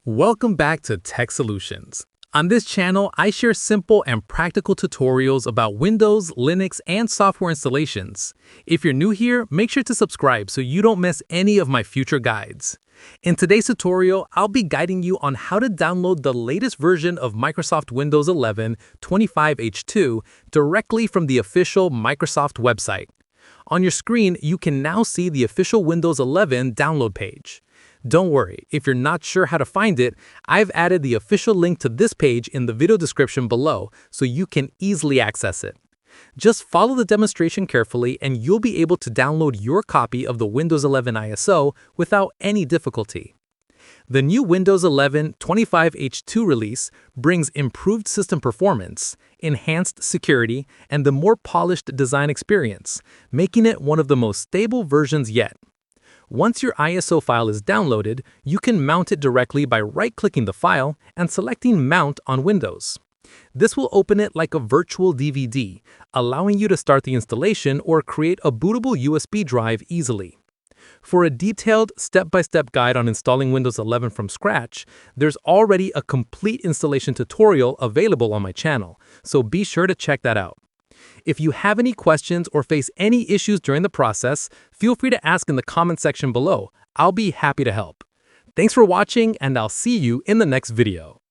Welcome back to Tech Solutions. On this channel, I share simple and practical tutorials about Windows, Linux, and software installations. If you're new here, make sure to subscribe so you don't miss any of my future guides. In today's tutorial, I'll be guiding you on how to download the latest version of Microsoft Windows 11 25H2 directly from the official Microsoft website. On your screen, you can now see the official Windows 11 download page. Don't worry, if you're not sure how to find it, I've added the official link to this page in the video description below so you can easily access it. Just follow the demonstration carefully and you'll be able to download your copy of the Windows 11 ISO without any difficulty. The new Windows 11 25H2 release brings improved system performance, enhanced security, and the more polished design experience, making it one of the most stable versions yet. Once your ISO file is downloaded, you can mount it directly by right-clicking the file and selecting Mount on Windows. This will open it like a virtual DVD, allowing you to start the installation or create a bootable USB drive easily. For a detailed step-by-step guide on installing Windows 11 from scratch, there's already a complete installation tutorial available on my channel, so be sure to check that out. If you have any questions or face any issues during the process, feel free to ask in the comment section below. I'll be happy to help. Thanks for watching, and I'll see you in the next video.